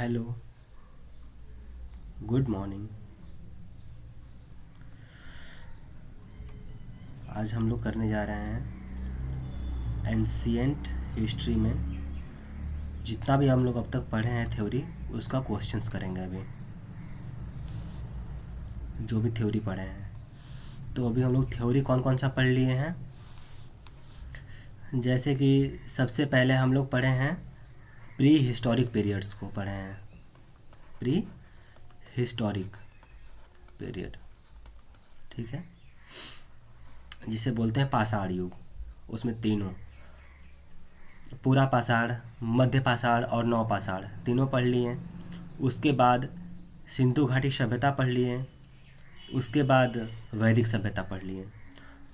Hello, good morning. आज हम लोग करने जा रहे हैं एंशियंट हिस्ट्री में जितना भी हम लोग अब तक पढ़े हैं थ्योरी, उसका क्वेश्चंस करेंगे अभी, जो भी थ्योरी पढ़े हैं। तो अभी हम लोग थ्योरी कौन कौन सा पढ़ लिए हैं, जैसे कि सबसे पहले हम लोग पढ़े हैं प्री हिस्टोरिक पीरियड्स को पढ़े हैं। प्री हिस्टोरिक पीरियड, ठीक है, जिसे बोलते हैं पाषाण युग। उसमें तीनों, पूरा पाषाण, मध्य पाषाण और नव पाषाण, तीनों पढ़ लिए। उसके बाद सिंधु घाटी सभ्यता पढ़ लिए। उसके बाद वैदिक सभ्यता पढ़ लिए।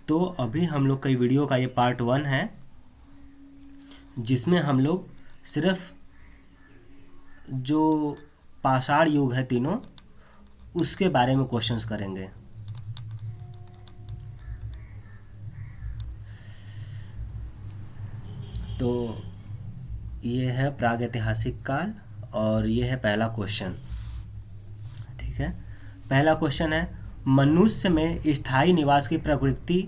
तो अभी हम लोग कई वीडियो का ये पार्ट 1 है, जिसमें हम लोग सिर्फ जो पाषाण युग है तीनों, उसके बारे में क्वेश्चंस करेंगे। तो ये है प्रागैतिहासिक काल और ये है पहला क्वेश्चन, ठीक है। पहला क्वेश्चन है, मनुष्य में स्थायी निवास की प्रवृत्ति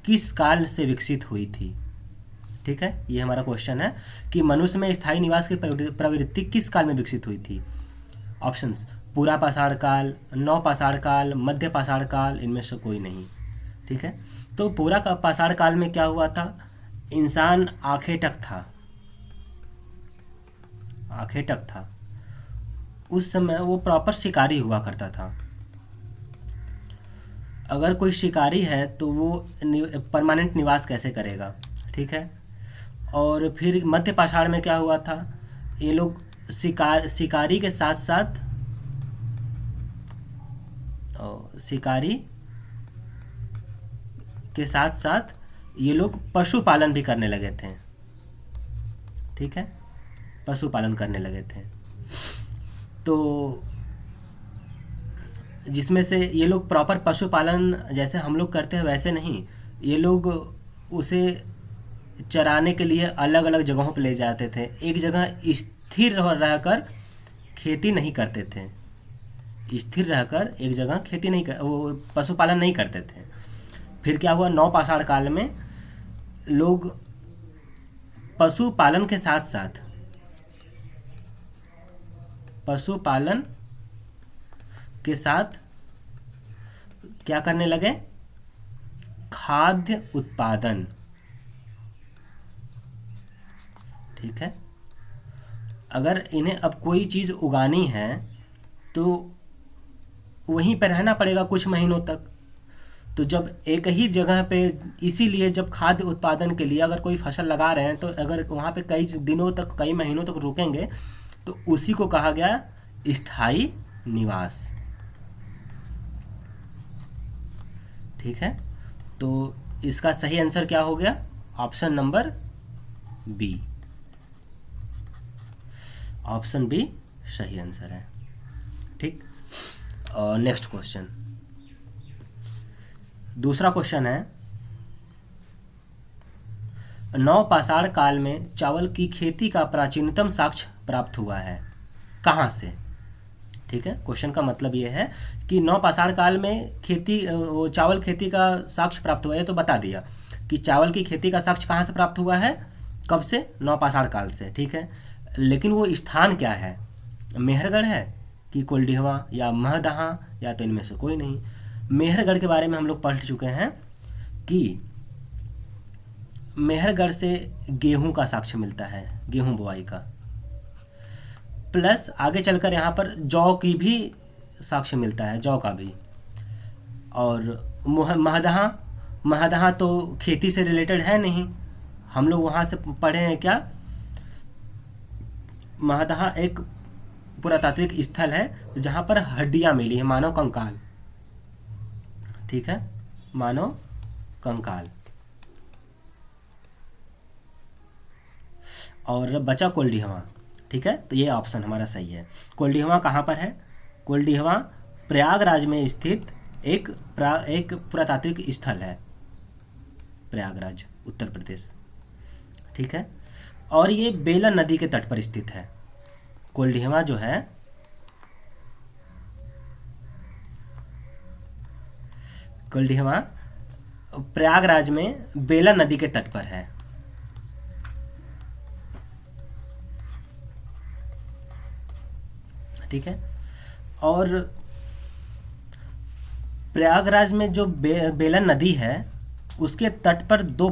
किस काल से विकसित हुई थी। ठीक है, ये हमारा क्वेश्चन है कि मनुष्य में स्थायी निवास की प्रवृत्ति किस काल में विकसित हुई थी। ऑप्शंस, पूरा पाषाण काल, नव पाषाण काल, मध्य पाषाण काल, इनमें से कोई नहीं। ठीक है, तो पूरा का पाषाण काल में क्या हुआ था, इंसान आखेटक था। आखेटक था उस समय, वो प्रॉपर शिकारी हुआ करता था। अगर कोई शिकारी है तो वो परमानेंट निवास कैसे करेगा, ठीक है। और फिर मध्य पाषाण में क्या हुआ था, ये लोग शिकारी के साथ साथ शिकारी के साथ साथ ये लोग पशुपालन भी करने लगे थे। ठीक है, पशुपालन करने लगे थे। तो जिसमें से ये लोग प्रॉपर पशुपालन जैसे हम लोग करते हैं वैसे नहीं, ये लोग उसे चराने के लिए अलग अलग जगहों पर ले जाते थे। एक जगह स्थिर रहकर खेती नहीं करते थे। स्थिर रहकर एक जगह खेती नहीं कर, वो पशुपालन नहीं करते थे। फिर क्या हुआ, नव पाषाण काल में लोग पशुपालन के साथ साथ पशुपालन के साथ क्या करने लगे, खाद्य उत्पादन। ठीक है, अगर इन्हें अब कोई चीज़ उगानी है तो वहीं पर रहना पड़ेगा कुछ महीनों तक। तो जब एक ही जगह पे, इसीलिए जब खाद्य उत्पादन के लिए अगर कोई फसल लगा रहे हैं तो अगर वहाँ पे कई दिनों तक, कई महीनों तक रुकेंगे तो उसी को कहा गया स्थायी निवास। ठीक है, तो इसका सही आंसर क्या हो गया, option number B. Option B सही आंसर है। ठीक, और नेक्स्ट क्वेश्चन, दूसरा क्वेश्चन है, नव पाषाण काल में चावल की खेती का प्राचीनतम साक्ष्य प्राप्त हुआ है, कहाँ से। ठीक है, क्वेश्चन का मतलब ये है कि नव पाषाण काल में चावल खेती का साक्ष्य प्राप्त हुआ है। तो बता दिया कि चावल की खेती का साक्ष्य कहाँ से प्राप्त हुआ है, कब से, नव पाषाण काल से। ठीक है, लेकिन वो स्थान क्या है, मेहरगढ़ है कि कोल्डिहवा या महदहा, या तो इनमें से कोई नहीं। मेहरगढ़ के बारे में हम लोग पढ़ चुके हैं कि मेहरगढ़ से गेहूं का साक्ष्य मिलता है, गेहूं बुआई का, प्लस आगे चलकर यहाँ पर जौ की भी साक्ष्य मिलता है, जौ का भी। और महदहा तो खेती से रिलेटेड है नहीं, हम लोग वहाँ से पढ़े हैं क्या, महदहा एक पुरातात्विक स्थल है जहाँ पर हड्डियाँ मिली हैं, मानव कंकाल। ठीक है, मानव कंकाल। और बचा कोल्डिहवा। ठीक है, तो ये ऑप्शन हमारा सही है। कोल्डिहवा कहाँ पर है, कोल्डिहवा प्रयागराज में स्थित एक पुरातात्विक स्थल है, प्रयागराज, उत्तर प्रदेश। ठीक है, और ये बेलन नदी के तट पर स्थित है। कोल्डिहवा जो है कोल्डिहवा प्रयागराज में बेलन नदी के तट पर है। ठीक है। और प्रयागराज में जो बेलन नदी है उसके तट पर दो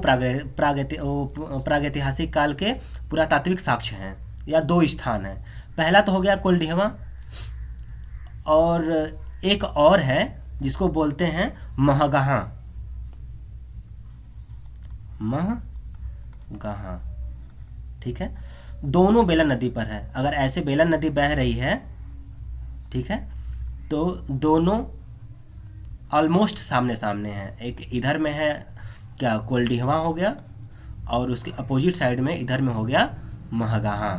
प्रागैतिहासिक काल के पुरातात्विक साक्ष्य हैं या दो स्थान हैं। पहला तो हो गया कोल्डिहवा और एक और है जिसको बोलते हैं महगाहा। महगाहा, ठीक है। दोनों बेलन नदी पर है। अगर ऐसे बेलन नदी बह रही है, ठीक है, तो दोनों ऑलमोस्ट सामने सामने हैं। एक इधर में है क्या कोल्डिहवा हो गया और उसके अपोजिट साइड में इधर में हो गया महगाहा।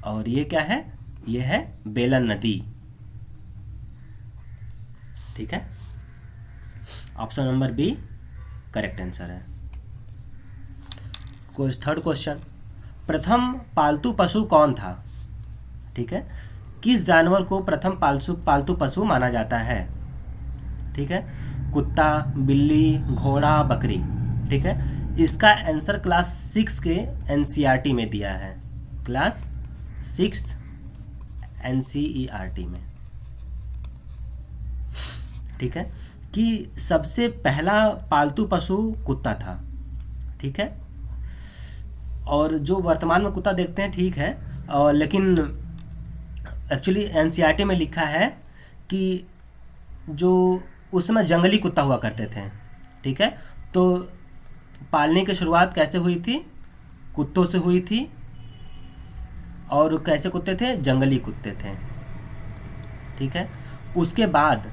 और ये क्या है? ये है बेलन नदी। ठीक है, option number B correct answer है। थर्ड क्वेश्चन, प्रथम पालतू पशु कौन था? ठीक है, किस जानवर को प्रथम पालतू पशु माना जाता है? ठीक है, कुत्ता, बिल्ली, घोड़ा, बकरी। ठीक है, इसका आंसर क्लास 6 के एनसीईआरटी में दिया है। क्लास 6 एनसीईआरटी में, ठीक है, कि सबसे पहला पालतू पशु कुत्ता था। ठीक है, और जो वर्तमान में कुत्ता देखते हैं, ठीक है, लेकिन एक्चुअली एनसीईआरटी में लिखा है कि जो उस समय जंगली कुत्ता हुआ करते थे। ठीक है, तो पालने की शुरुआत कैसे हुई थी? कुत्तों से हुई थी। और कैसे कुत्ते थे? जंगली कुत्ते थे। ठीक है, उसके बाद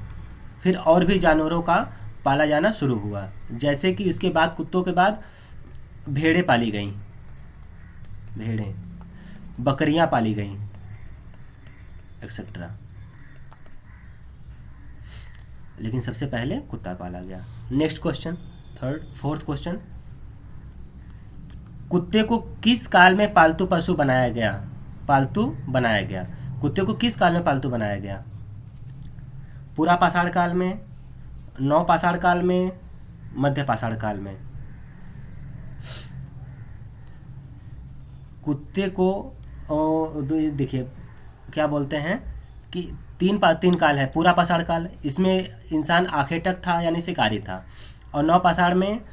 फिर और भी जानवरों का पाला जाना शुरू हुआ। जैसे कि इसके बाद कुत्तों के बाद भेड़ें पाली गईं, भेड़ें, बकरियां पाली गईं, एक्सेट्रा। लेकिन सबसे पहले कुत्ता पाला गया। नेक्स्ट क्वेश्चन, फोर्थ क्वेश्चन, कुत्ते को किस काल में पालतू पशु बनाया गया? पालतू बनाया गया। कुत्ते को किस काल में पालतू बनाया गया? पूरा पाषाण काल में, नव पाषाण काल में, मध्य पाषाण काल में? कुत्ते को देखिए क्या बोलते हैं कि तीन काल है। पूरा पाषाण काल, इसमें इंसान आखेटक था यानी शिकारी था, और नव पाषाण में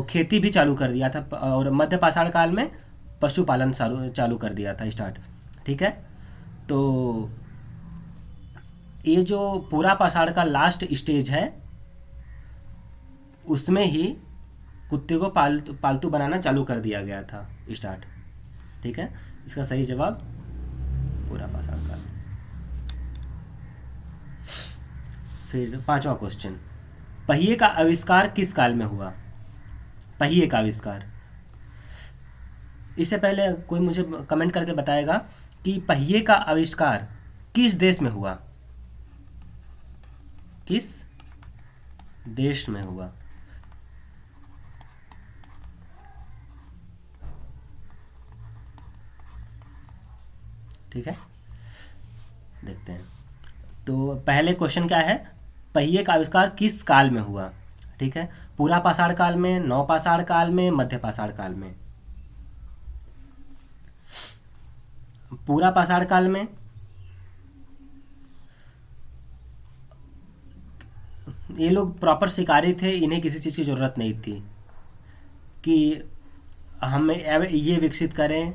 खेती भी चालू कर दिया था, और मध्य पाषाण काल में पशुपालन चालू कर दिया था स्टार्ट। ठीक है, तो ये जो पूरा पाषाण का लास्ट स्टेज है उसमें ही कुत्ते को पालतू बनाना चालू कर दिया गया था स्टार्ट। ठीक है, इसका सही जवाब पूरा पाषाण काल। फिर पांचवा क्वेश्चन, पहिए का आविष्कार किस काल में हुआ? पहिए का आविष्कार। इससे पहले कोई मुझे कमेंट करके बताएगा कि पहिए का आविष्कार किस देश में हुआ? किस देश में हुआ? ठीक है, देखते हैं। तो पहले क्वेश्चन क्या है? पहिए का आविष्कार किस काल में हुआ? ठीक है, पूरा पाषाण काल में, नव पाषाण काल में, मध्य पाषाण काल में? पूरा पाषाण काल में। ये लोग प्रॉपर शिकारी थे, इन्हें किसी चीज़ की ज़रूरत नहीं थी कि हमें ये विकसित करें,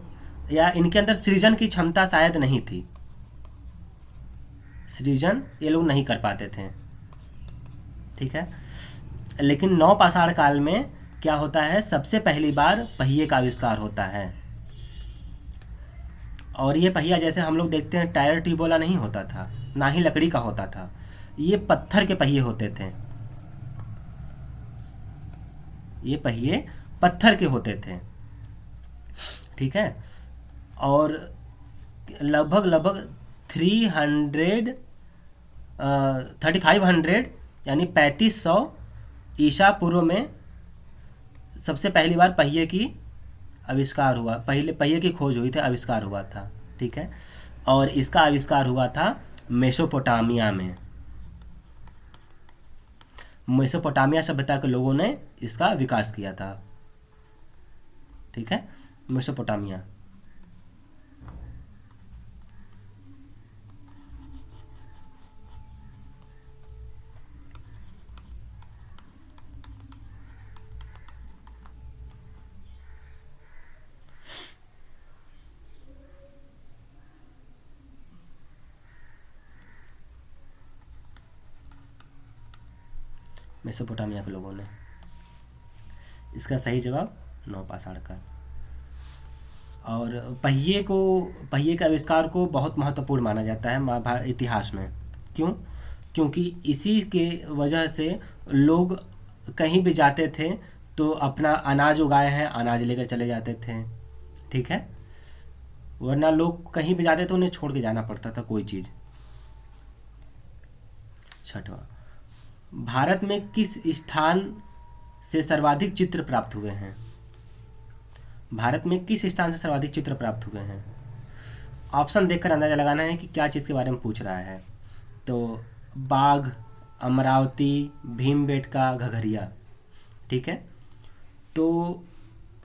या इनके अंदर सृजन की क्षमता शायद नहीं थी। सृजन ये लोग नहीं कर पाते थे। ठीक है, लेकिन नव पाषाण काल में क्या होता है? सबसे पहली बार पहिए का आविष्कार होता है। और ये पहिया जैसे हम लोग देखते हैं टायर ट्यूब वाला नहीं होता था, ना ही लकड़ी का होता था, ये पत्थर के पहिए होते थे। ये पहिए पत्थर के होते थे। ठीक है, और लगभग 3500 यानी 3500 ईसा पूर्व में सबसे पहली बार पहिए की आविष्कार हुआ, पहले पहिए की खोज हुई थी, आविष्कार हुआ था, ठीक है। और इसका आविष्कार हुआ था मेसोपोटामिया में। मेसोपोटामिया सभ्यता के लोगों ने इसका विकास किया था, ठीक है, मेसोपोटामिया। मेसोपोटामिया के लोगों ने। इसका सही जवाब नवपाषाण काल। और पहिए के आविष्कार को बहुत महत्वपूर्ण माना जाता है महाभारत इतिहास में। क्यों? क्योंकि इसी के वजह से लोग कहीं भी जाते थे तो अपना अनाज उगाए हैं अनाज लेकर चले जाते थे, ठीक है। वरना लोग कहीं भी जाते तो उन्हें छोड़ के जाना पड़ता था कोई चीज़। छठवां, भारत में किस स्थान से सर्वाधिक चित्र प्राप्त हुए हैं? भारत में किस स्थान से सर्वाधिक चित्र प्राप्त हुए हैं? ऑप्शन देखकर अंदाजा लगाना है कि क्या चीज़ के बारे में पूछ रहा है। तो बाघ, अमरावती, भीमबेटका, घघरिया, ठीक है। तो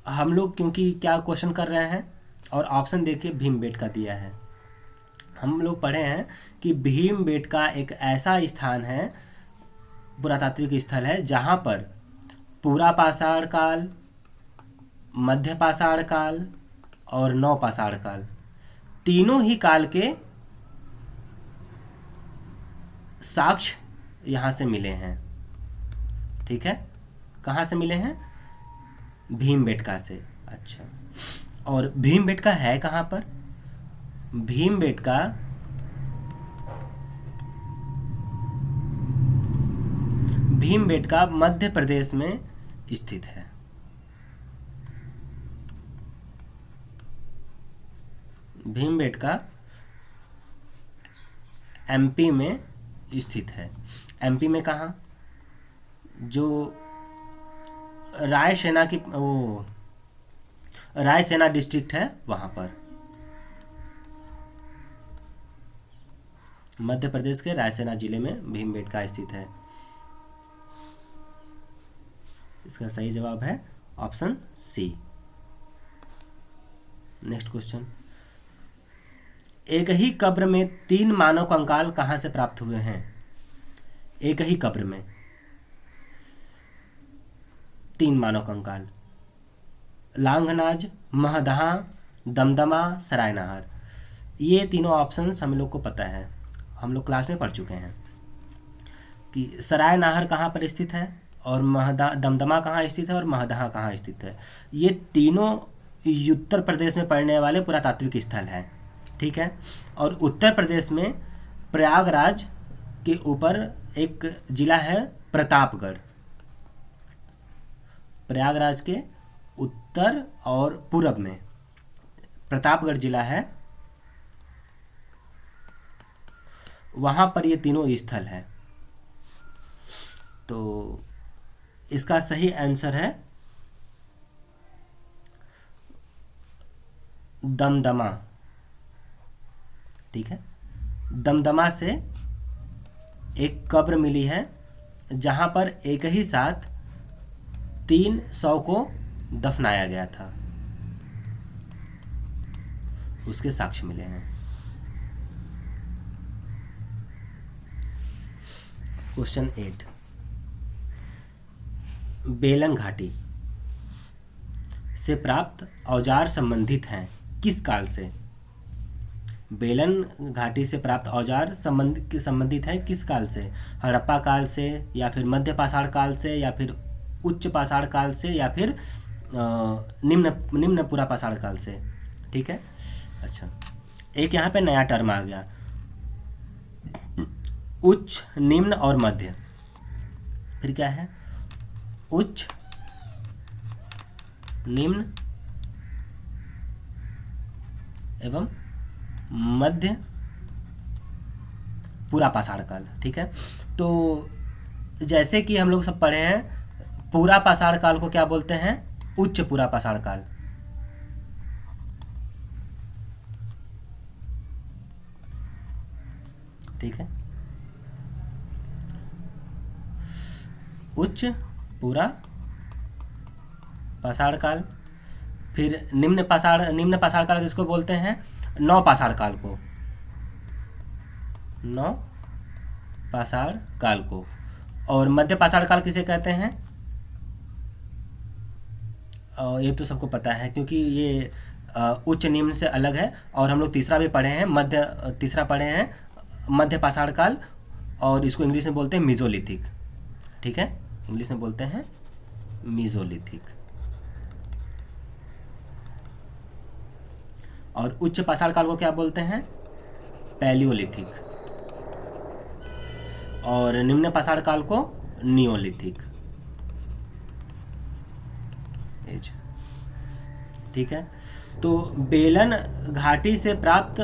हम लोग क्योंकि क्या क्वेश्चन कर रहे हैं और ऑप्शन देखिए भीमबेटका दिया है। हम लोग पढ़े हैं कि भीमबेटका एक ऐसा स्थान है, पुरातात्विक स्थल है, जहाँ पर पूरा पाषाण काल, मध्य पाषाण काल और नवपाषाण काल, तीनों ही काल के साक्ष्य यहाँ से मिले हैं, ठीक है। कहाँ से मिले हैं? भीमबेटका से। अच्छा, और भीमबेटका है कहाँ पर? भीमबेटका भीमबेटका मध्य प्रदेश में स्थित है। भीमबेटका एमपी में स्थित है। एमपी में कहाँ? जो रायसेना डिस्ट्रिक्ट है वहाँ पर, मध्य प्रदेश के रायसेना जिले में भीमबेटका स्थित है। इसका सही जवाब है ऑप्शन सी। नेक्स्ट क्वेश्चन, एक ही कब्र में 3 मानव कंकाल कहाँ से प्राप्त हुए हैं? एक ही कब्र में 3 मानव कंकाल, लांघनाज, महदहा, दमदमा, सरायनाहर। ये तीनों ऑप्शंस हम लोग को पता है, हम लोग क्लास में पढ़ चुके हैं कि सरायनाहर कहाँ पर स्थित है और दमदमा कहाँ स्थित है और महदहा कहाँ स्थित है। ये तीनों उत्तर प्रदेश में पड़ने वाले पुरातात्विक स्थल हैं, ठीक है। और उत्तर प्रदेश में प्रयागराज के ऊपर एक जिला है प्रतापगढ़। प्रयागराज के उत्तर और पूरब में प्रतापगढ़ जिला है, वहाँ पर ये तीनों स्थल है। तो इसका सही आंसर है दमदमा, ठीक है। दमदमा से एक कब्र मिली है जहाँ पर एक ही साथ 300 को दफनाया गया था, उसके साक्ष्य मिले हैं। क्वेश्चन 8, बेलन घाटी से प्राप्त औजार संबंधित हैं किस काल से? बेलन घाटी से प्राप्त औजार संबंधित है किस काल से? हड़प्पा काल से, या फिर मध्य पाषाण काल से, या फिर उच्च पाषाण काल से, या फिर निम्न पूरा पाषाण काल से, ठीक है। अच्छा, एक यहाँ पे नया टर्म आ गया, उच्च, निम्न और मध्य। फिर क्या है? उच्च, निम्न एवं मध्य पूरा पाषाण काल, ठीक है। तो जैसे कि हम लोग सब पढ़े हैं, पूरा पाषाण काल को क्या बोलते हैं? उच्च पूरा पाषाण काल, ठीक है। उच्च पूरा पाषाण काल, फिर निम्न पाषाण काल किसको बोलते हैं? नौ पाषाण काल को, नौ पाषाण काल को। और मध्य पाषाण काल किसे कहते हैं? ये तो सबको पता है क्योंकि ये उच्च निम्न से अलग है। और हम लोग तीसरा भी पढ़े हैं, तीसरा पढ़े हैं मध्य पाषाण काल, और इसको इंग्लिश में बोलते हैं मीजोलिथिक। ठीक है, इंग्लिश में बोलते हैं मीजोलिथिक। और उच्च पाषाण काल को क्या बोलते हैं? पैलियोलिथिक। और निम्न पाषाण काल को नियोलिथिक एज। ठीक है, तो बेलन घाटी से प्राप्त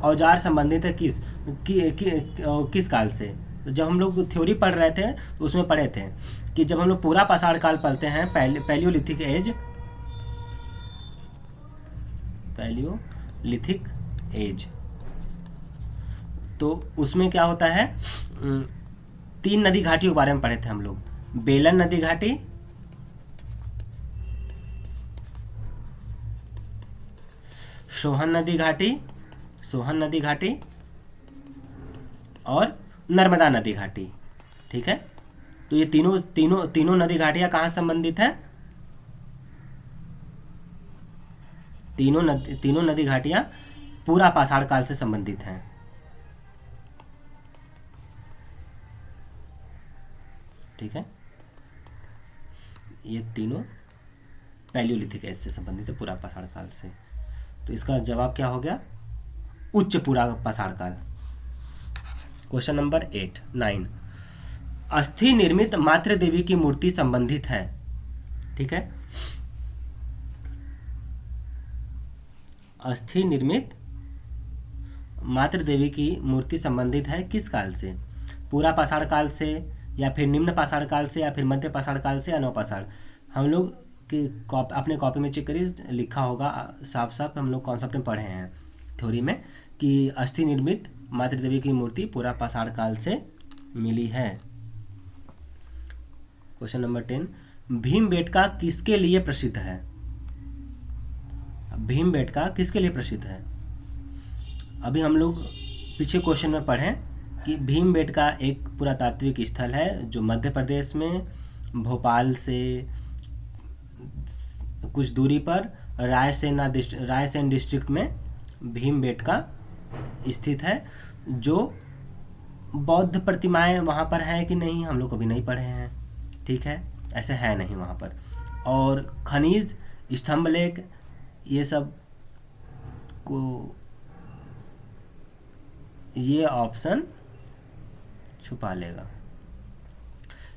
औजार संबंधित है किस काल से? तो जब हम लोग थ्योरी पढ़ रहे थे तो उसमें पढ़े थे कि जब हम लोग पूरा पाषाण काल पढ़ते हैं, पैलियोलिथिक एज, तो उसमें क्या होता है, 3 नदी घाटियों के बारे में पढ़े थे हम लोग। बेलन नदी घाटी, सोहन नदी घाटी और नर्मदा नदी घाटी। ठीक है, तो ये तीनों नदी घाटियां कहाँ संबंधित है? तीनों नदी घाटियां पूरा पाषाण काल से संबंधित हैं। ठीक है, ये तीनों पैलियोलिथिक एज से संबंधित है, पूरा पाषाण काल से। तो इसका जवाब क्या हो गया? उच्च पूरा पाषाण काल। क्वेश्चन नंबर 9, अस्थि निर्मित मातृ देवी की मूर्ति संबंधित है। ठीक है, अस्थि निर्मित मातृ देवी की मूर्ति संबंधित है किस काल से? पूरा पाषाण काल से, या फिर निम्न पाषाण काल से, या फिर मध्य पाषाण काल से, या नवपाषाण? हम लोग की अपने कॉपी में चेक करिए, लिखा होगा साफ साफ। हम लोग कॉन्सेप्ट में पढ़े हैं थ्योरी में कि अस्थि निर्मित मातृ देवी की मूर्ति पूरा पाषाण काल से मिली है। क्वेश्चन नंबर 10, भीमबेटका किसके लिए प्रसिद्ध है? भीमबेटका किसके लिए प्रसिद्ध है? अभी हम लोग पीछे क्वेश्चन में पढ़े कि भीमबेटका एक पुरातात्विक स्थल है जो मध्य प्रदेश में भोपाल से कुछ दूरी पर रायसेन डिस्ट्रिक्ट में भीमबेटका स्थित है। जो बौद्ध प्रतिमाएं वहाँ पर हैं कि नहीं, हम लोग कभी नहीं पढ़े हैं। ठीक है, ऐसे है नहीं वहाँ पर। और खनिज, स्तंभ लेख, ये सब को ये ऑप्शन छुपा लेगा,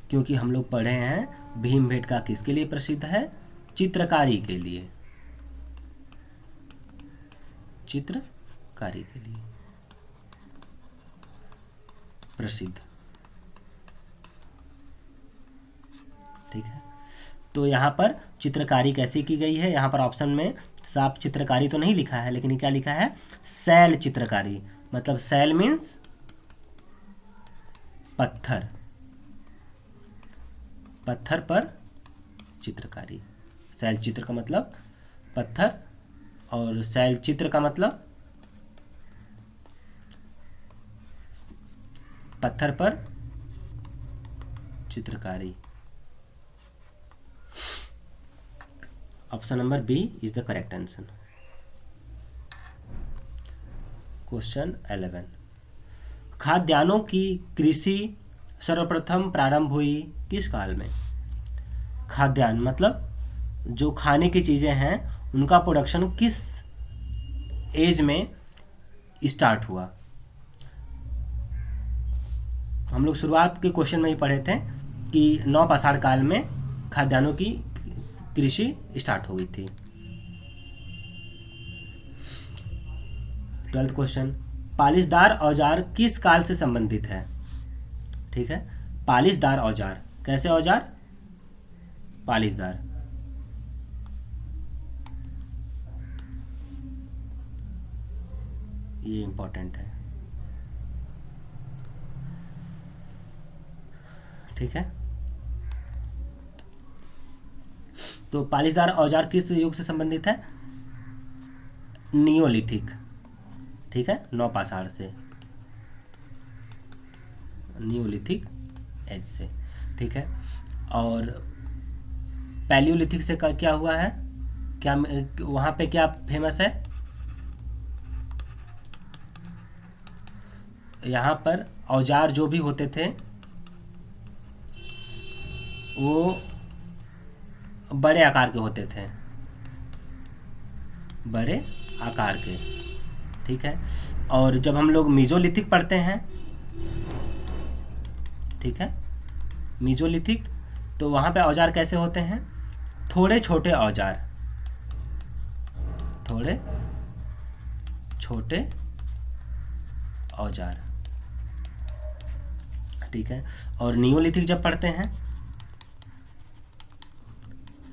क्योंकि हम लोग पढ़े हैं भीमबेटका किसके लिए प्रसिद्ध है? चित्रकारी के लिए, चित्रकारी के लिए प्रसिद्ध। ठीक है, तो यहाँ पर चित्रकारी कैसे की गई है? यहाँ पर ऑप्शन में साफ चित्रकारी तो नहीं लिखा है, लेकिन क्या लिखा है? शैल चित्रकारी। मतलब शैल मीन्स पत्थर, पत्थर पर चित्रकारी। शैल चित्र का मतलब पत्थर, और शैल चित्र का मतलब पत्थर पर चित्रकारी। Option number B is the correct answer. Question 11, खाद्यान्नों की कृषि सर्वप्रथम प्रारंभ हुई किस काल में? खाद्यान्न मतलब जो खाने की चीज़ें हैं उनका प्रोडक्शन किस एज में स्टार्ट हुआ? हम लोग शुरुआत के क्वेश्चन में ही पढ़े थे कि नवपाषाण काल में खाद्यान्नों की कृषि स्टार्ट हो गई थी। 12th क्वेश्चन, पालिशदार औजार किस काल से संबंधित है? ठीक है, पालिशदार औजार, कैसे औजार? पालिशदार। ये इंपॉर्टेंट है। ठीक है। तो पालिशदार औजार किस युग से संबंधित है? नियोलिथिक, ठीक है, नौपाषाण से, नियोलिथिक एज से, ठीक है। और पैलियोलिथिक से क्या हुआ है, क्या वहाँ पे क्या फेमस है? यहाँ पर औजार जो भी होते थे वो बड़े आकार के होते थे, बड़े आकार के, ठीक है। और जब हम लोग मीजोलिथिक पढ़ते हैं, ठीक है, मीजोलिथिक, तो वहाँ पे औजार कैसे होते हैं? थोड़े छोटे औजार, थोड़े छोटे औजार, ठीक है। और नियोलिथिक जब पढ़ते हैं,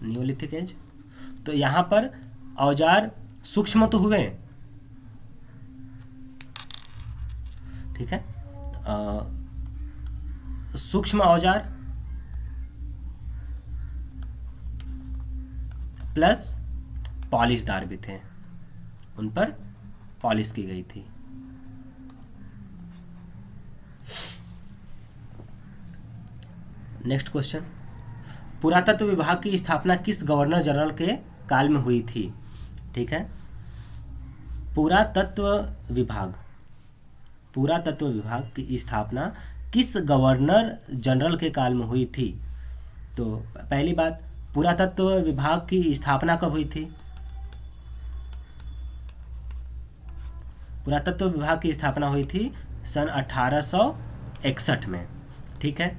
नियोलिथिक एज, तो यहाँ पर औजार सूक्ष्म तो हुए, ठीक है, सूक्ष्म औजार प्लस पॉलिशदार भी थे, उन पर पॉलिश की गई थी। नेक्स्ट क्वेश्चन, पुरातत्व विभाग की स्थापना किस गवर्नर जनरल के काल में हुई थी? ठीक है, पुरातत्व विभाग, पुरातत्व विभाग की स्थापना किस गवर्नर जनरल के काल में हुई थी? तो पहली बात, पुरातत्व विभाग की स्थापना कब हुई थी? पुरातत्व विभाग की स्थापना हुई थी सन 1861 में, ठीक है।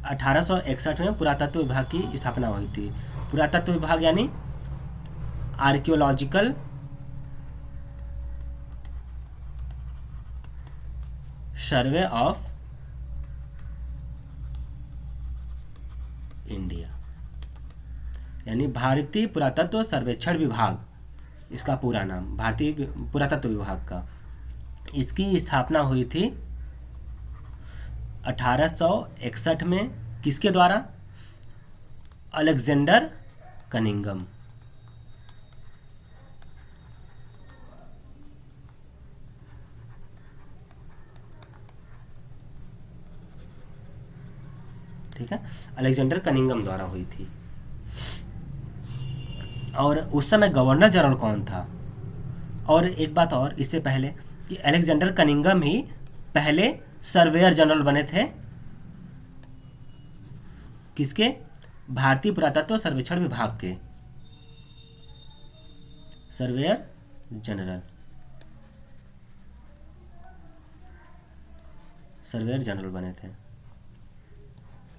1861 में पुरातत्व विभाग की स्थापना हुई थी। पुरातत्व विभाग यानी आर्कियोलॉजिकल सर्वे ऑफ इंडिया, यानी भारतीय पुरातत्व सर्वेक्षण विभाग, इसका पूरा नाम भारतीय पुरातत्व विभाग का। इसकी स्थापना हुई थी 1861 में, किसके द्वारा? अलेक्जेंडर कनिंघम, ठीक है, अलेक्जेंडर कनिंघम द्वारा हुई थी। और उस समय गवर्नर जनरल कौन था? और एक बात और इससे पहले कि अलेक्जेंडर कनिंघम ही पहले सर्वेयर जनरल बने थे, किसके? भारतीय पुरातत्व सर्वेक्षण विभाग के सर्वेयर जनरल, सर्वेयर जनरल बने थे।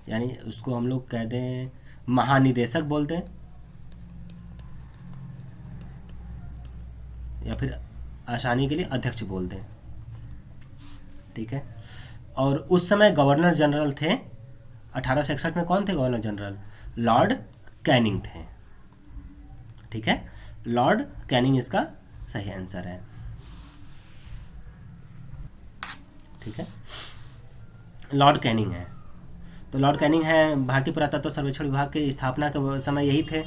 यानी उसको हम लोग कह दें महानिदेशक बोल दें, या फिर आसानी के लिए अध्यक्ष बोल दें, ठीक है। और उस समय गवर्नर जनरल थे 1861 में, कौन थे गवर्नर जनरल? लॉर्ड कैनिंग थे, ठीक है, लॉर्ड कैनिंग इसका सही आंसर है, ठीक है, लॉर्ड कैनिंग है। तो लॉर्ड कैनिंग है भारतीय पुरातत्व सर्वेक्षण विभाग के स्थापना के समय यही थे।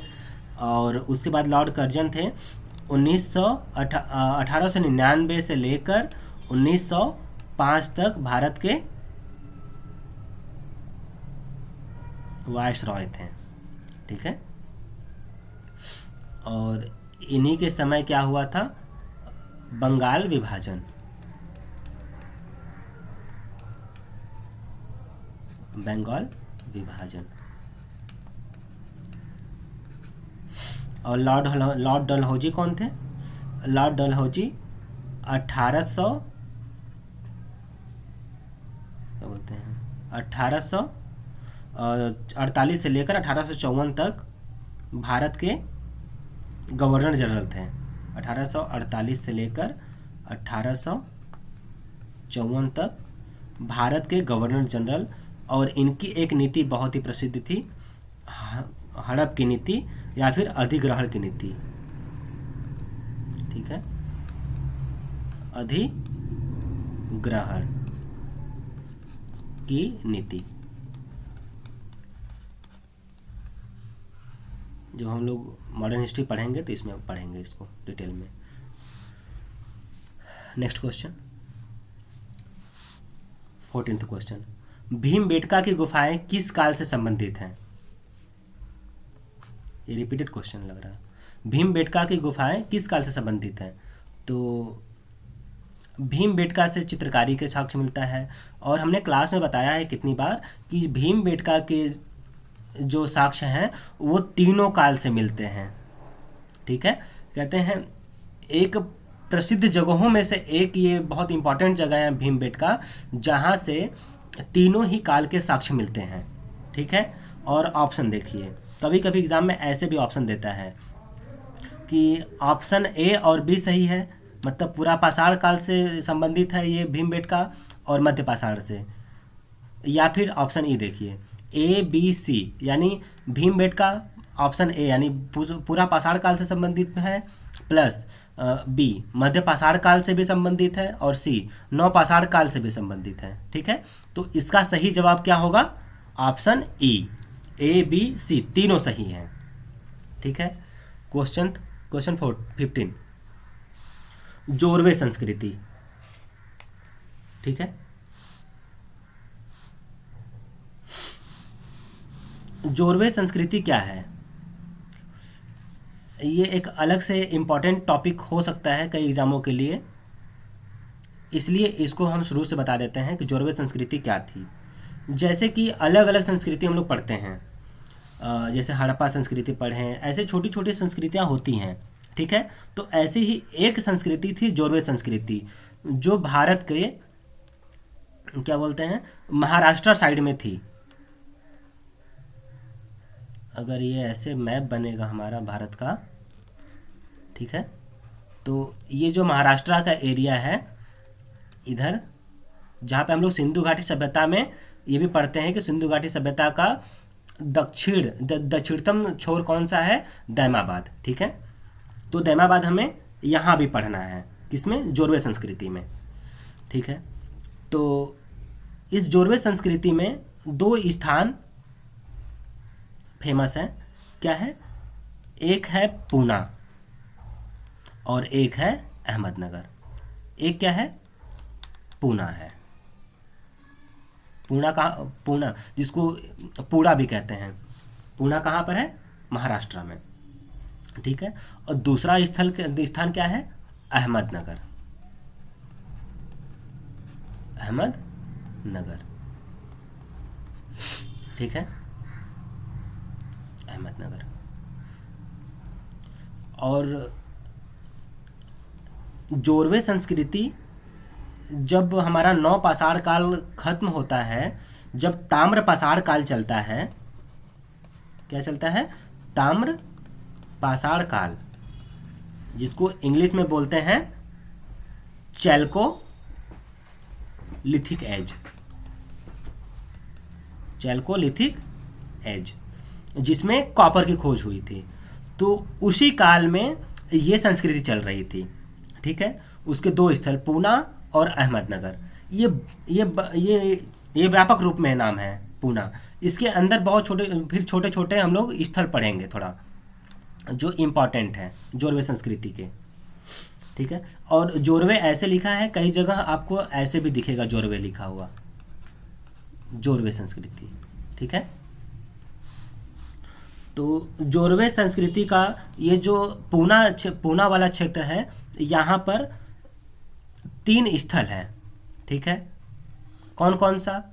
और उसके बाद लॉर्ड कर्जन थे 1899 से लेकर 1905 तक भारत के वायसरॉय थे, ठीक है। और इन्हीं के समय क्या हुआ था? बंगाल विभाजन, बंगाल विभाजन। और लॉर्ड डलहौजी कौन थे? लॉर्ड डलहौजी 1848 से लेकर 1854 तक भारत के गवर्नर जनरल थे। 1848 से लेकर 1854 तक भारत के गवर्नर जनरल। और इनकी एक नीति बहुत ही प्रसिद्ध थी, हड़प की नीति या फिर अधिग्रहण की नीति, ठीक है, अधिग्रहण की नीति। जब हम लोग मॉडर्न हिस्ट्री पढ़ेंगे तो इसमें पढ़ेंगे इसको डिटेल में। Next question, 14th question, Bhimbetka की गुफाएं किस काल से संबंधित हैं? ये रिपीटेड क्वेश्चन लग रहा है। भीमबेटका की गुफाएं किस काल से संबंधित हैं? तो भीमबेटका से चित्रकारी के साक्ष्य मिलता है, और हमने क्लास में बताया है कितनी बार कि भीमबेटका के जो साक्ष्य हैं वो तीनों काल से मिलते हैं। ठीक है, कहते हैं एक प्रसिद्ध जगहों में से एक ये बहुत इंपॉर्टेंट जगह है भीमबेटका, जहाँ से तीनों ही काल के साक्ष्य मिलते हैं। ठीक है, और ऑप्शन देखिए, कभी कभी एग्जाम में ऐसे भी ऑप्शन देता है कि ऑप्शन ए और बी सही है, मतलब पूरा पाषाण काल से संबंधित है ये भीमबेटका और मध्य पाषाण से, या फिर ऑप्शन ई देखिए ए बी सी, यानी भीमबेटका ऑप्शन ए यानी पूरा पाषाण काल से संबंधित है, प्लस बी मध्य पाषाण काल से भी संबंधित है, और सी नवपाषाण काल से भी संबंधित है। ठीक है, तो इसका सही जवाब क्या होगा? Option E, A B C तीनों सही हैं। ठीक है, क्वेश्चन 15, जोरवे संस्कृति। ठीक है, जोरवे संस्कृति क्या है? ये एक अलग से इम्पॉर्टेंट टॉपिक हो सकता है कई एग्जामों के लिए, इसलिए इसको हम शुरू से बता देते हैं कि जोरवे संस्कृति क्या थी। जैसे कि अलग अलग संस्कृति हम लोग पढ़ते हैं, जैसे हड़प्पा संस्कृति पढ़ें, ऐसे छोटी छोटी संस्कृतियाँ होती हैं। ठीक है, तो ऐसे ही एक संस्कृति थी जोरवे संस्कृति, जो भारत के क्या बोलते हैं महाराष्ट्र साइड में थी। अगर ये ऐसे मैप बनेगा हमारा भारत का, ठीक है, तो ये जो महाराष्ट्र का एरिया है इधर, जहाँ पे हम लोग सिंधु घाटी सभ्यता में ये भी पढ़ते हैं कि सिंधु घाटी सभ्यता का दक्षिणतम छोर कौन सा है? दैमाबाद। ठीक है, तो दैमाबाद हमें यहाँ भी पढ़ना है, किसमें? जोरवे संस्कृति में। ठीक है, तो इस जोरवे संस्कृति में दो स्थान फेमस है। क्या है? एक है पूना और एक है अहमदनगर। एक क्या है? पूना है। पूना कहाँ? पूना जिसको पूड़ा भी कहते हैं, पूना कहाँ पर है? महाराष्ट्र में। ठीक है, और दूसरा स्थान क्या है? अहमदनगर। अहमदनगर। ठीक है, अहमदनगर। और जोरवे संस्कृति जब हमारा नवपाषाण काल खत्म होता है, जब ताम्र पाषाण काल चलता है, क्या चलता है? ताम्र पाषाण काल, जिसको इंग्लिश में बोलते हैं चैल्कोलिथिक एज। चैल्कोलिथिक एज, जिसमें कॉपर की खोज हुई थी। तो उसी काल में ये संस्कृति चल रही थी। ठीक है, उसके दो स्थल पूना और अहमदनगर, ये व्यापक रूप में नाम है पूना। इसके अंदर बहुत छोटे, फिर छोटे छोटे हम लोग स्थल पढ़ेंगे थोड़ा, जो इम्पॉर्टेंट है जोरवे संस्कृति के। ठीक है, और जोरवे ऐसे लिखा है, कई जगह आपको ऐसे भी दिखेगा जोरवे लिखा हुआ, जोरवे संस्कृति। ठीक है, तो जोरवे संस्कृति का ये जो पूना वाला क्षेत्र है, यहाँ पर 3 स्थल हैं। ठीक है, कौन कौन सा?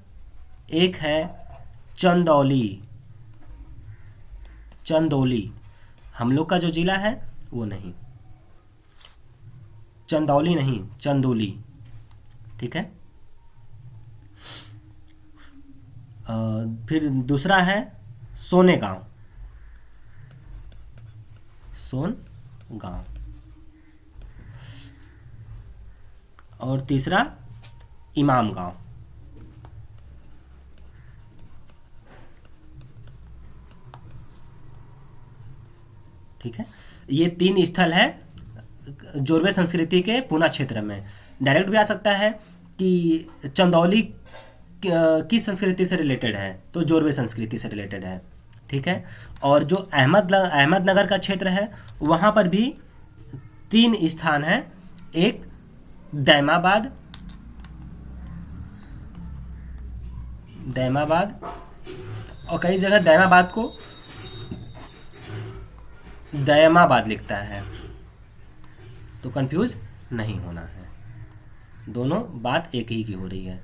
एक है चंदौली। चंदौली हम लोग का जो जिला है वो नहीं, चंदौली नहीं, चंदौली। ठीक है, फिर दूसरा है सोनेगांव। सोनगांव। और तीसरा इमामगांव। ठीक है, ये 3 स्थल है जोरवे संस्कृति के पूना क्षेत्र में। डायरेक्ट भी आ सकता है कि चंदौली किस संस्कृति से रिलेटेड है, तो जोरवे संस्कृति से रिलेटेड है। ठीक है। और जो अहमदनगर का क्षेत्र है वहाँ पर भी 3 स्थान हैं, एक दैमाबाद, और कई जगह दैमाबाद को दयमाबाद लिखता है, तो कंफ्यूज नहीं होना है, दोनों बात एक ही की हो रही है।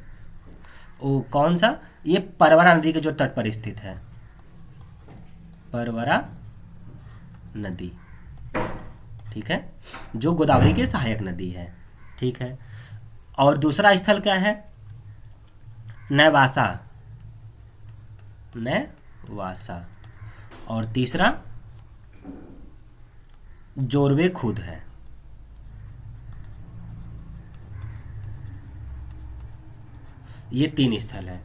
वो कौन सा, ये परवरा नदी के जो तट पर स्थित है, परवरा नदी, ठीक है, जो गोदावरी की सहायक नदी है, ठीक है। और दूसरा स्थल क्या है, नेवासा, और तीसरा जोरवे खुद है। ये 3 स्थल है।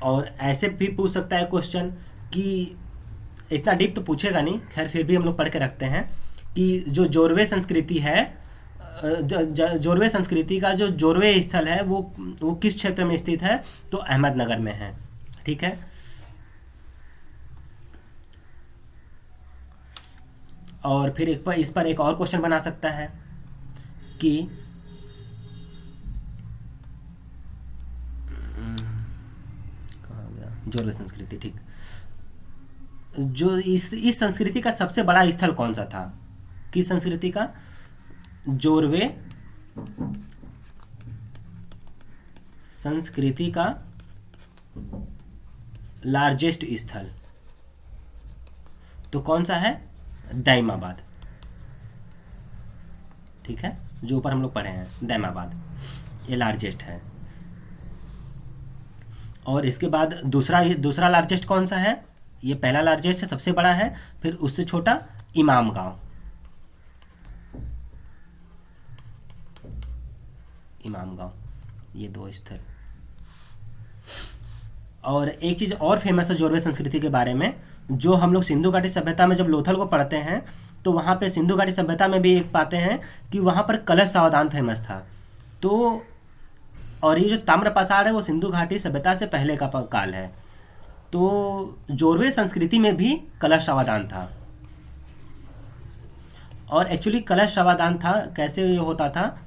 और ऐसे भी पूछ सकता है क्वेश्चन कि इतना डीप तो पूछेगा नहीं, खैर फिर भी हम लोग पढ़ के रखते हैं कि जो जोरवे संस्कृति है, जोरवे संस्कृति का जो जोरवे स्थल है वो किस क्षेत्र में स्थित है, तो अहमदनगर में है, ठीक है। और फिर इस पर एक और क्वेश्चन बना सकता है कि कहाँ गया, जोरवे संस्कृति, ठीक, जो इस संस्कृति का सबसे बड़ा स्थल कौन सा था, किस संस्कृति का, जोरवे संस्कृति का लार्जेस्ट स्थल, तो कौन सा है, दैमाबाद, ठीक है, जो ऊपर हम लोग पढ़े हैं दैमाबाद, ये लार्जेस्ट है। और इसके बाद दूसरा लार्जेस्ट कौन सा है, ये पहला लार्जेस्ट है, सबसे बड़ा है, फिर उससे छोटा इमाम गांव, ये 2 स्थल। और एक चीज़ और फेमस है जोरवे संस्कृति के बारे में, जो हम लोग सिंधु घाटी सभ्यता में जब लोथल को पढ़ते हैं तो वहाँ पे सिंधु घाटी सभ्यता में भी एक पाते हैं कि वहाँ पर कलश सावधान फेमस था। तो और ये जो ताम्र पसार है वो सिंधु घाटी सभ्यता से पहले का काल है। तो जोरवे संस्कृति में भी कलश सावधान था। और एक्चुअली कलश सावधान था कैसे ये होता था,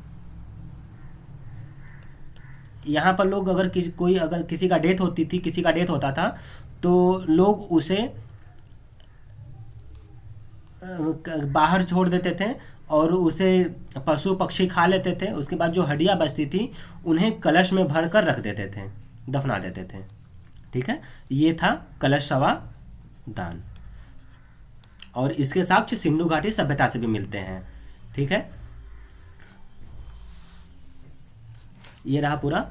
यहाँ पर लोग अगर किसी का डेथ होती थी, किसी का डेथ होता था, तो लोग उसे बाहर छोड़ देते थे और उसे पशु पक्षी खा लेते थे। उसके बाद जो हड्डियाँ बचती थी उन्हें कलश में भर कर रख देते थे, दफना देते थे, ठीक है। ये था कलश दान। और इसके साक्ष्य सिंधु घाटी सभ्यता से भी मिलते हैं, ठीक है। ये रहा पूरा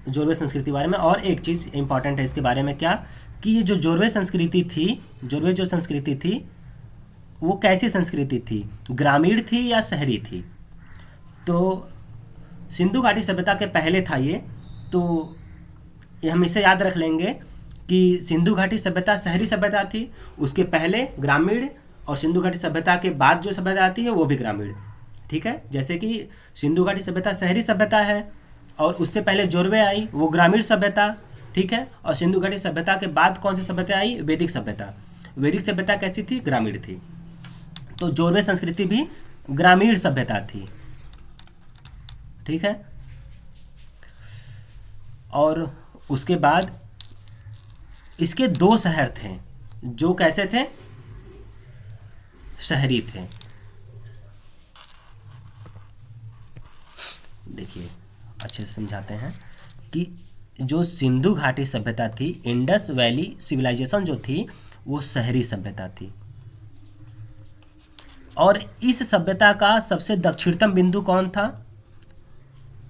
जोरवे संस्कृति के बारे में। और एक चीज़ इंपॉर्टेंट है इसके बारे में, क्या कि ये जो जोरवे संस्कृति थी, जोरवे जो संस्कृति थी वो कैसी संस्कृति थी, ग्रामीण थी या शहरी थी। तो सिंधु घाटी सभ्यता के पहले था ये, तो हम इसे याद रख लेंगे कि सिंधु घाटी सभ्यता शहरी सभ्यता थी, उसके पहले ग्रामीण, और सिंधु घाटी सभ्यता के बाद जो सभ्यता आती है वो भी ग्रामीण, ठीक है। जैसे कि सिंधु घाटी सभ्यता शहरी सभ्यता है और उससे पहले जोरवे आई, वो ग्रामीण सभ्यता, ठीक है। और सिंधु घाटी सभ्यता के बाद कौन सी सभ्यता आई, वैदिक सभ्यता। वैदिक सभ्यता कैसी थी, ग्रामीण थी। तो जोरवे संस्कृति भी ग्रामीण सभ्यता थी, ठीक है। और उसके बाद इसके 2 शहर थे जो कैसे थे, शहरी थे। देखिए अच्छे से समझाते हैं कि जो सिंधु घाटी सभ्यता थी, इंडस वैली सिविलाइजेशन जो थी, वो शहरी सभ्यता थी। और इस सभ्यता का सबसे दक्षिणतम बिंदु कौन था,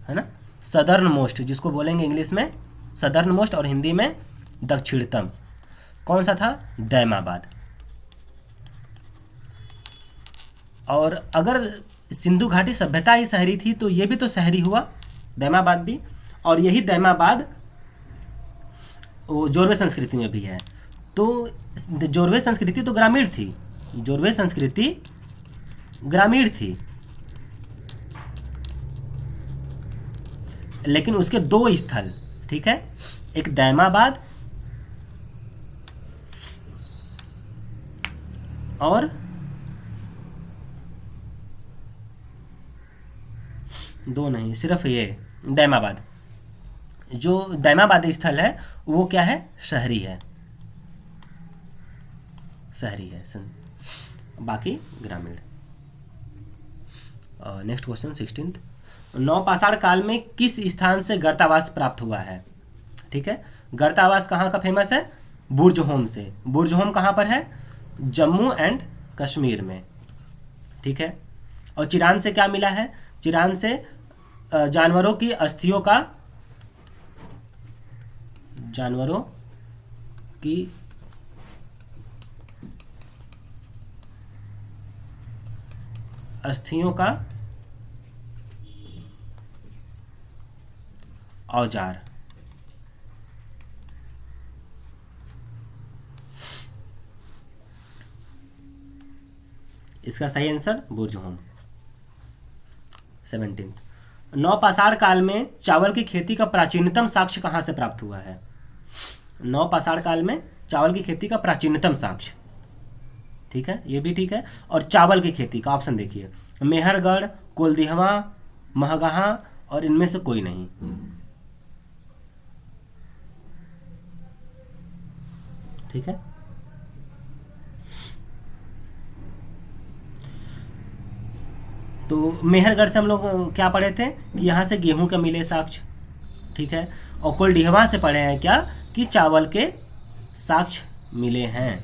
है ना, सदर्न मोस्ट, जिसको बोलेंगे इंग्लिश में सदर्न मोस्ट और हिंदी में दक्षिणतम, कौन सा था, दैमाबाद। और अगर सिंधु घाटी सभ्यता ही शहरी थी तो ये भी तो शहरी हुआ, दैमाबाद भी। और यही दैमाबाद वो जोरवे संस्कृति में भी है। तो जोरवे संस्कृति तो ग्रामीण थी, जोरवे संस्कृति ग्रामीण थी, लेकिन उसके 2 स्थल, ठीक है, एक दैमाबाद और दो नहीं, सिर्फ ये दैमाबाद। जो दैमाबाद स्थल है वो क्या है, शहरी है, शहरी है, बाकी ग्रामीण। Next question 16। नौपाषाण काल में किस स्थान से गर्तावास प्राप्त हुआ है? ठीक है, गर्तावास कहाँ का फेमस है? बुर्जहोम से। बुर्जहोम कहाँ पर है? जम्मू एंड कश्मीर में। ठीक है, और चिरान से क्या मिला है? चिरान से जानवरों की अस्थियों का, जानवरों की अस्थियों का औजार। इसका सही आंसर बुर्जहोम। 17। नौपाषाण काल में चावल की खेती का प्राचीनतम साक्ष्य कहाँ से प्राप्त हुआ है? नौपाषाण काल में चावल की खेती का प्राचीनतम साक्ष्य। ठीक है, ये भी ठीक है। और चावल की खेती का ऑप्शन देखिए, मेहरगढ़, कोलदिहवा, महगाहा और इनमें से कोई नहीं। ठीक है, तो मेहरगढ़ से हम लोग क्या पढ़े थे कि यहाँ से गेहूं के मिले साक्ष्य। ठीक है, और कोलडिहवा से पढ़े हैं क्या कि चावल के साक्ष्य मिले हैं।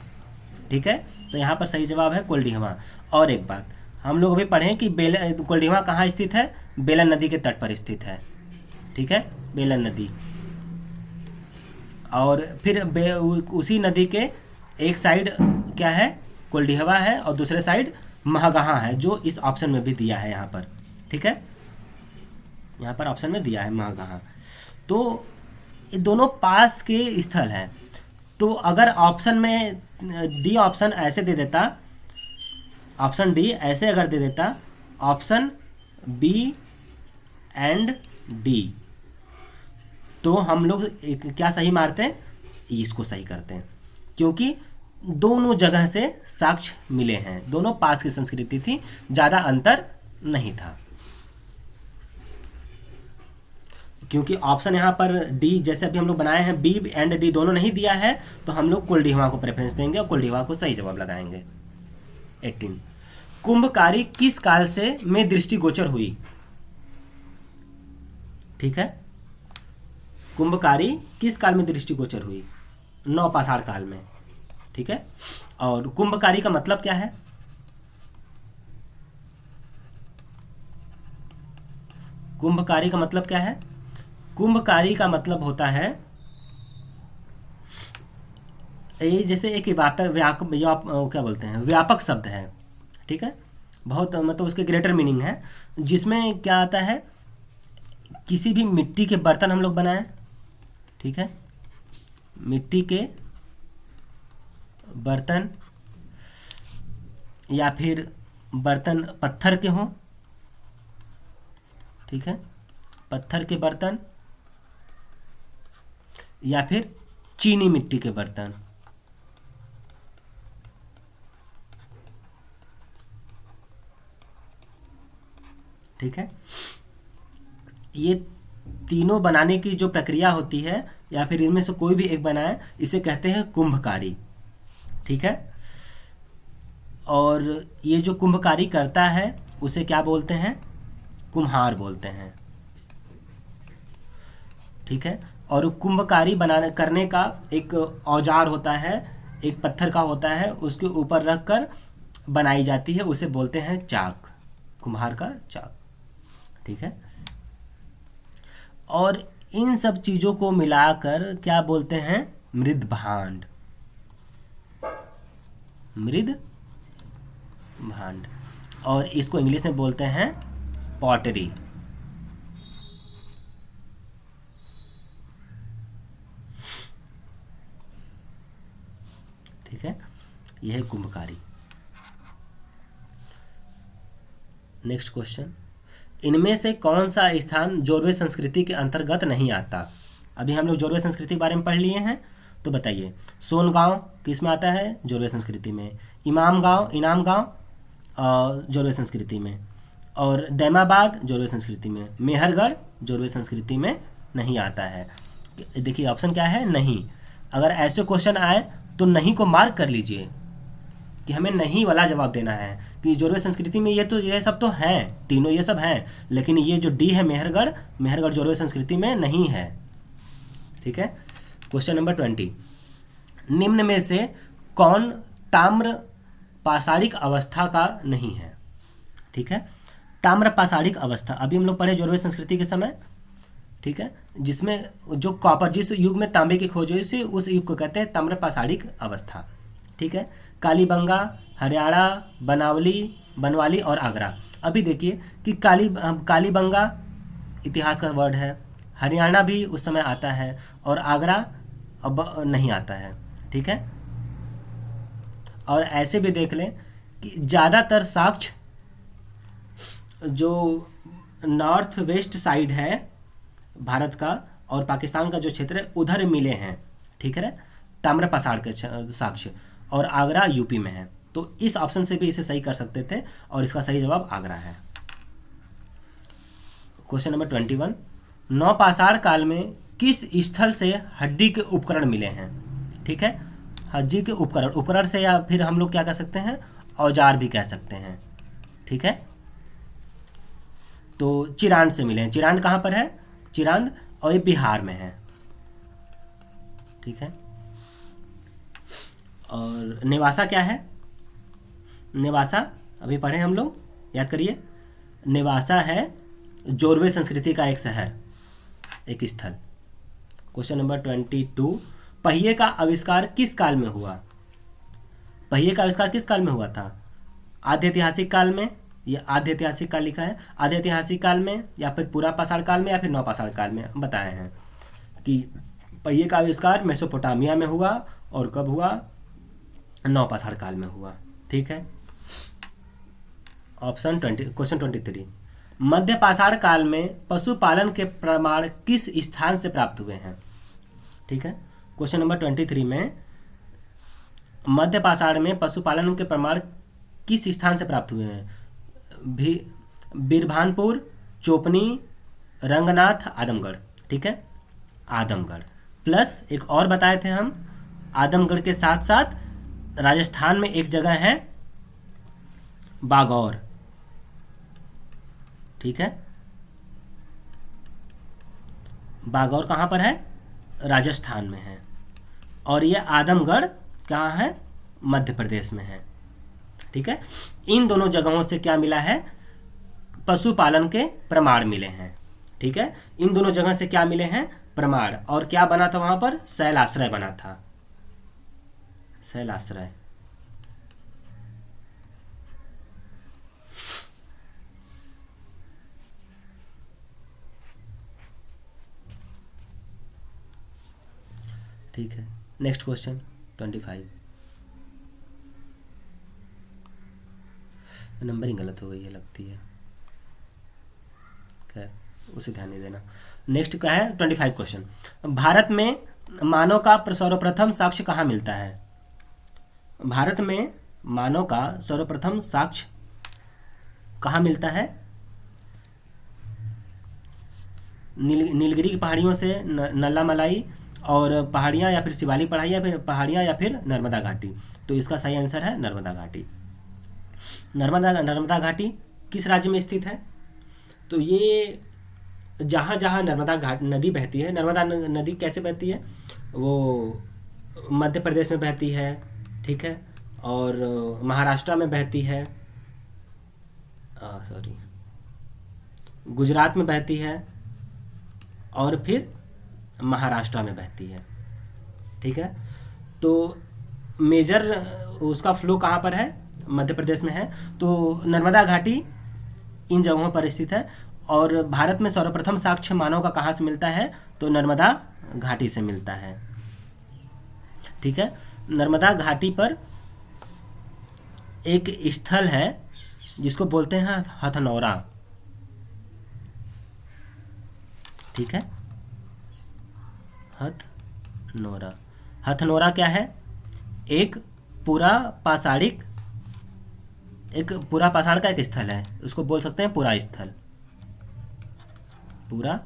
ठीक है, तो यहाँ पर सही जवाब है कोलडिहवा। और एक बात हम लोग अभी पढ़े कि कोलडिहवा कहाँ स्थित है? बेलन नदी के तट पर स्थित है। ठीक है, बेलन नदी। और फिर उसी नदी के एक साइड क्या है? कोलडिहवा है, और दूसरे साइड महगाहा है, जो इस ऑप्शन में भी दिया है यहाँ पर। ठीक है, यहाँ पर ऑप्शन में दिया है महगाहा। तो ये दोनों पास के स्थल हैं। तो अगर ऑप्शन में डी ऑप्शन ऐसे दे देता, ऑप्शन डी ऐसे अगर दे देता, ऑप्शन बी एंड डी, तो हम लोग क्या सही मारते हैं? इसको सही करते हैं, क्योंकि दोनों जगह से साक्ष्य मिले हैं, दोनों पास की संस्कृति थी, ज़्यादा अंतर नहीं था। क्योंकि ऑप्शन यहाँ पर डी जैसे अभी हम लोग बनाए हैं, बी एंड डी दोनों नहीं दिया है, तो हम लोग कोलडिहवा को प्रेफरेंस देंगे और कोलडिहवा को सही जवाब लगाएंगे। 18। कुंभकारी किस काल से में दृष्टिगोचर हुई? ठीक है, कुंभकारी किस काल में दृष्टिगोचर हुई? नौपाषाण काल में। ठीक है, और कुंभकारी का मतलब क्या है? कुंभकारी का मतलब क्या है? कुंभकारी का मतलब होता है, ये जैसे एक क्या बोलते हैं, व्यापक शब्द है। ठीक है, बहुत मतलब उसके ग्रेटर मीनिंग है, जिसमें क्या आता है, किसी भी मिट्टी के बर्तन हम लोग बनाएं। ठीक है, मिट्टी के बर्तन या फिर बर्तन पत्थर के हों। ठीक है, पत्थर के बर्तन या फिर चीनी मिट्टी के बर्तन। ठीक है, ये तीनों बनाने की जो प्रक्रिया होती है, या फिर इनमें से कोई भी एक बनाए, इसे कहते हैं कुंभकारी। ठीक है, और ये जो कुंभकारी करता है उसे क्या बोलते हैं? कुम्हार बोलते हैं। ठीक है, और कुंभकारी बनाने करने का एक औजार होता है, एक पत्थर का होता है, उसके ऊपर रख कर बनाई जाती है, उसे बोलते हैं चाक, कुम्हार का चाक। ठीक है, और इन सब चीज़ों को मिलाकर क्या बोलते हैं? मृद भांड, मृद भांड। और इसको इंग्लिश में बोलते हैं पॉटरी। ठीक है, यह है कुंभकारी। नेक्स्ट क्वेश्चन, इनमें से कौन सा स्थान जोरवे संस्कृति के अंतर्गत नहीं आता? अभी हम लोग जोरवे संस्कृति के बारे में पढ़ लिए हैं, तो बताइए, सोनगांव किस में आता है? जोरवे संस्कृति में। इनाम गांव जोरवे संस्कृति में। और दैमाबाद जोरवे संस्कृति में। मेहरगढ़ जोरवे संस्कृति में नहीं आता है। देखिए ऑप्शन क्या है? नहीं। अगर ऐसे क्वेश्चन आए तो नहीं को मार्क कर लीजिए कि हमें नहीं वाला जवाब देना है कि जोरवे संस्कृति में ये सब तो हैं, तीनों ये सब हैं, लेकिन ये जो डी है मेहरगढ़ जोरवे संस्कृति में नहीं है। ठीक है। क्वेश्चन नंबर 20, निम्न में से कौन ताम्र पाषाणिक अवस्था का नहीं है? ठीक है। ताम्र पाषाणिक अवस्था अभी हम लोग पढ़े जोरवे संस्कृति के समय, ठीक है, जिसमें जो कॉपर, जिस युग में तांबे की खोज हुई थी उस युग को कहते हैं ताम्र पाषाणिक अवस्था। ठीक है। कालीबंगा, हरियाणा, बनवाली और आगरा। अभी देखिए कि कालीबंगा इतिहास का वर्ड है, हरियाणा भी उस समय आता है और आगरा अब नहीं आता है। ठीक है। और ऐसे भी देख लें कि ज़्यादातर साक्ष्य जो नॉर्थ वेस्ट साइड है भारत का और पाकिस्तान का जो क्षेत्र है उधर मिले हैं। ठीक है। ताम्र पाषाण के साक्ष्य, और आगरा यूपी में है। तो इस ऑप्शन से भी इसे सही कर सकते थे और इसका सही जवाब आगरा है। क्वेश्चन नंबर 21, नवपाषाण काल में किस स्थल से हड्डी के उपकरण मिले हैं? ठीक है। हड्डी के उपकरण से, या फिर हम लोग क्या कह सकते हैं, औजार भी कह सकते हैं। ठीक है। तो चिरांद से मिले हैं। चिरांद कहाँ पर है? चिरांद, और ये बिहार में है। ठीक है। और नेवासा क्या है? नेवासा अभी पढ़े हम लोग, याद करिए। नेवासा है जोरवे संस्कृति का एक शहर, एक स्थल। क्वेश्चन नंबर 22, पहिए का आविष्कार किस काल में हुआ? पहिए का आविष्कार किस काल में हुआ था? आद्य ऐतिहासिक काल में, ये आद्य ऐतिहासिक काल लिखा है, आद्य ऐतिहासिक काल में, या फिर पूरा पाषाण काल में, या फिर नवपाषाण काल में बताए हैं कि पहिए का आविष्कार मेसोपोटामिया में हुआ और कब हुआ? नवपाषाण काल में हुआ। ठीक है। ऑप्शन 20, क्वेश्चन 23, मध्य पाषाण काल में पशुपालन के प्रमाण किस स्थान से प्राप्त हुए हैं? ठीक है। क्वेश्चन नंबर 23 में मध्य पाषाण में पशुपालन के प्रमाण किस स्थान से प्राप्त हुए हैं? बीरभानपुर, चोपनी, रंगनाथ, आदमगढ़। ठीक है। आदमगढ़ प्लस एक और बताए थे हम, आदमगढ़ के साथ साथ राजस्थान में एक जगह है बागौर। ठीक है। बागौर कहाँ पर है? राजस्थान में है। और ये आदमगढ़ कहाँ है? मध्य प्रदेश में है। ठीक है। इन दोनों जगहों से क्या मिला है? पशुपालन के प्रमाण मिले हैं। ठीक है। इन दोनों जगह से क्या मिले हैं? प्रमाण। और क्या बना था वहां पर? शैलाश्रय बना था। शैलाश्रय। ठीक है। नेक्स्ट क्वेश्चन 25, नंबरिंग गलत हो गई है लगती है, खैर उसे ध्यान नहीं देना। नेक्स्ट क्या है? 25 क्वेश्चन, भारत में मानव का सर्वप्रथम साक्ष्य कहाँ मिलता है? भारत में मानव का सर्वप्रथम साक्ष्य कहाँ मिलता है? नीलगिरी की पहाड़ियों से नल्ला मलाई और पहाड़ियाँ, या फिर शिवालिक पहाड़ियाँ, या फिर नर्मदा घाटी। तो इसका सही आंसर है नर्मदा घाटी। नर्मदा घाटी किस राज्य में स्थित है? तो ये जहाँ जहाँ नर्मदा नदी बहती है, नर्मदा नदी कैसे बहती है? वो मध्य प्रदेश में बहती है। ठीक है। और महाराष्ट्र में बहती है, गुजरात में बहती है, और फिर महाराष्ट्र में बहती है। ठीक है। तो मेजर उसका फ्लो कहाँ पर है? मध्य प्रदेश में है। तो नर्मदा घाटी इन जगहों पर स्थित है। और भारत में सर्वप्रथम साक्ष्य मानव का कहाँ से मिलता है? तो नर्मदा घाटी से मिलता है। ठीक है। नर्मदा घाटी पर एक स्थल है जिसको बोलते हैं हथनौरा। ठीक है। हथनौरा। हथनोरा क्या है? एक पूरा पाषाणिक, एक पूरा पाषाण का एक स्थल है, उसको बोल सकते हैं पूरा स्थल, पूरा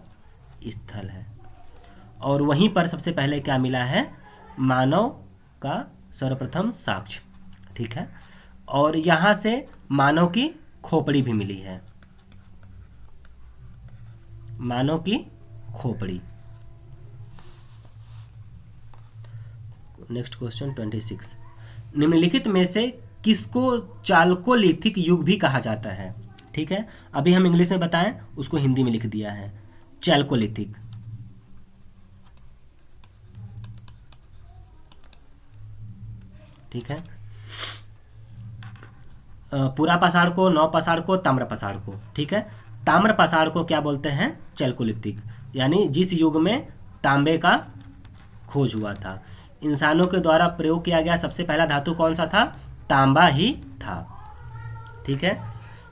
स्थल है। और वहीं पर सबसे पहले क्या मिला है? मानव का सर्वप्रथम साक्ष्य, ठीक है। और यहाँ से मानव की खोपड़ी भी मिली है, मानव की खोपड़ी। नेक्स्ट क्वेश्चन 26, निम्नलिखित में से किसको चाल्कोलिथिक युग भी कहा जाता है? ठीक है, अभी हम इंग्लिश में बताएं, उसको हिंदी में लिख दिया है, चाल्कोलिथिक। ठीक है, पूरा पाषाण को, नव पाषाण को, ताम्र पाषाण को। ठीक है, ताम्र पाषाण को क्या बोलते हैं? चाल्कोलिथिक, यानी जिस युग में तांबे का खोज हुआ था। इंसानों के द्वारा प्रयोग किया गया सबसे पहला धातु कौन सा था? तांबा ही था। ठीक है,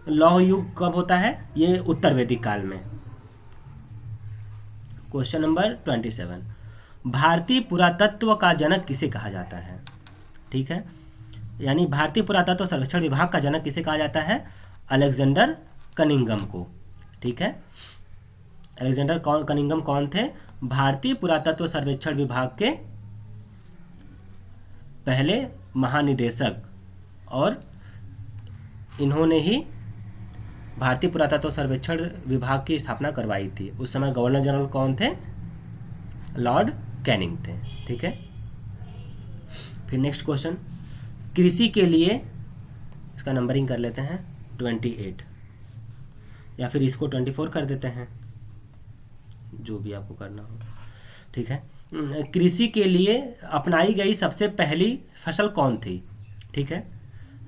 लौह युग कब होता है? ये उत्तर वैदिक काल में। क्वेश्चन नंबर 27, भारतीय पुरातत्व का जनक किसे कहा जाता है? ठीक है, यानी भारतीय पुरातत्व सर्वेक्षण विभाग का जनक किसे कहा जाता है? अलेक्जेंडर कनिंघम को। ठीक है, अलेक्जेंडर कनिंघम कौन थे? भारतीय पुरातत्व सर्वेक्षण विभाग के पहले महानिदेशक, और इन्होंने ही भारतीय पुरातत्व सर्वेक्षण विभाग की स्थापना करवाई थी। उस समय गवर्नर जनरल कौन थे? लॉर्ड कैनिंग थे। ठीक है, फिर नेक्स्ट क्वेश्चन, कृषि के लिए, इसका नंबरिंग कर लेते हैं 28, या फिर इसको 24 कर देते हैं, जो भी आपको करना हो। ठीक है, कृषि के लिए अपनाई गई सबसे पहली फसल कौन थी? ठीक है,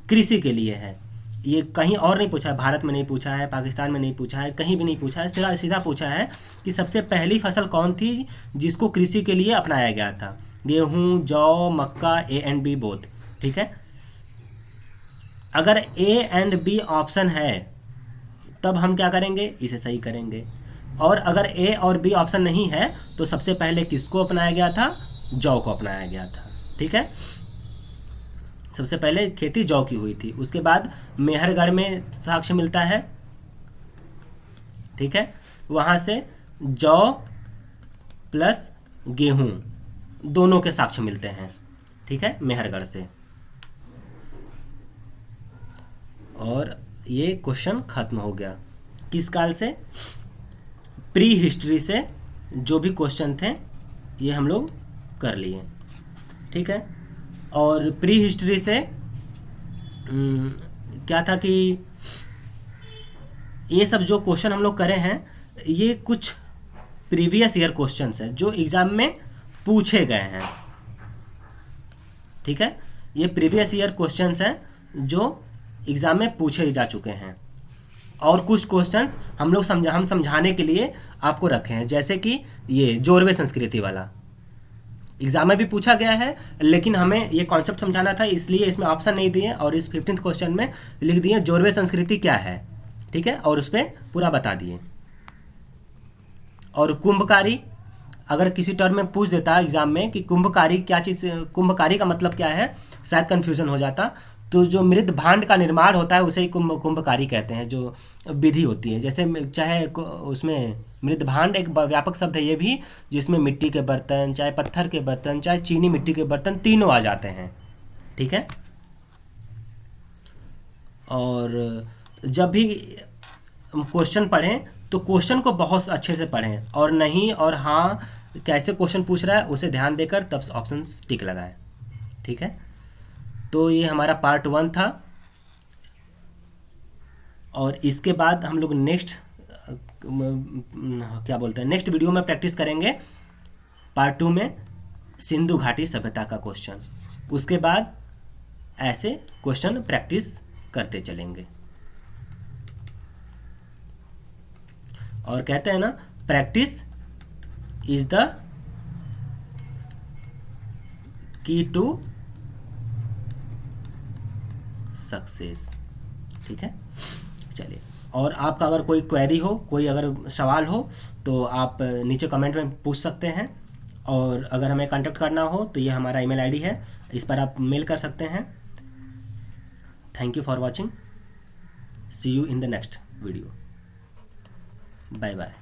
कृषि के लिए है, ये कहीं और नहीं पूछा है, भारत में नहीं पूछा है, पाकिस्तान में नहीं पूछा है, कहीं भी नहीं पूछा है, सीधा सीधा पूछा है कि सबसे पहली फसल कौन थी जिसको कृषि के लिए अपनाया गया था? गेहूँ, जौ, मक्का, ए एंड बी बोथ। ठीक है, अगर ए एंड बी ऑप्शन है तब हम क्या करेंगे? इसे सही करेंगे। और अगर ए और बी ऑप्शन नहीं है तो सबसे पहले किसको अपनाया गया था? जौ को अपनाया गया था। ठीक है, सबसे पहले खेती जौ की हुई थी, उसके बाद मेहरगढ़ में साक्ष्य मिलता है। ठीक है, वहाँ से जौ प्लस गेहूँ दोनों के साक्ष्य मिलते हैं। ठीक है, मेहरगढ़ से। और ये क्वेश्चन खत्म हो गया। किस काल से? प्री हिस्ट्री से जो भी क्वेश्चन थे ये हम लोग कर लिए। ठीक है, और प्री हिस्ट्री से क्या था कि ये सब जो क्वेश्चन हम लोग करे हैं ये कुछ प्रीवियस ईयर क्वेश्चंस हैं जो एग्ज़ाम में पूछे गए हैं। ठीक है, ये प्रीवियस ईयर क्वेश्चंस हैं जो एग्ज़ाम में पूछे जा चुके हैं, और कुछ क्वेश्चंस हम लोग समझाने के लिए आपको रखे हैं, जैसे कि ये जोरवे संस्कृति वाला एग्जाम में भी पूछा गया है, लेकिन हमें ये कॉन्सेप्ट समझाना था, इसलिए इसमें ऑप्शन नहीं दिए और इस 15th क्वेश्चन में लिख दिए जोरवे संस्कृति क्या है। ठीक है, और उस पर पूरा बता दिए। और कुंभकारी, अगर किसी टर्म में पूछ देता है एग्जाम में कि कुंभकारी क्या चीज़, कुंभकारी का मतलब क्या है, शायद कन्फ्यूजन हो जाता। तो जो मृद भांड का निर्माण होता है उसे ही कुंभकारी कहते हैं, जो विधि होती है। जैसे चाहे उसमें मृद भांड एक व्यापक शब्द है ये भी, जिसमें मिट्टी के बर्तन, चाहे पत्थर के बर्तन, चाहे चीनी मिट्टी के बर्तन, तीनों आ जाते हैं। ठीक है, और जब भी क्वेश्चन पढ़ें तो क्वेश्चन को बहुत अच्छे से पढ़ें, और नहीं और हाँ कैसे क्वेश्चन पूछ रहा है उसे ध्यान देकर तब ऑप्शन टिक लगाएं। ठीक है, तो ये हमारा पार्ट 1 था, और इसके बाद हम लोग नेक्स्ट क्या बोलते हैं, नेक्स्ट वीडियो में प्रैक्टिस करेंगे पार्ट 2 में सिंधु घाटी सभ्यता का क्वेश्चन। उसके बाद ऐसे क्वेश्चन प्रैक्टिस करते चलेंगे। और कहते हैं ना, practice is the key to success. ठीक है, चलिए, और आपका अगर कोई क्वेरी हो, कोई अगर सवाल हो तो आप नीचे कमेंट में पूछ सकते हैं, और अगर हमें कांटेक्ट करना हो तो ये हमारा ईमेल आईडी है, इस पर आप मेल कर सकते हैं। Thank you for watching, see you in the next video, bye bye.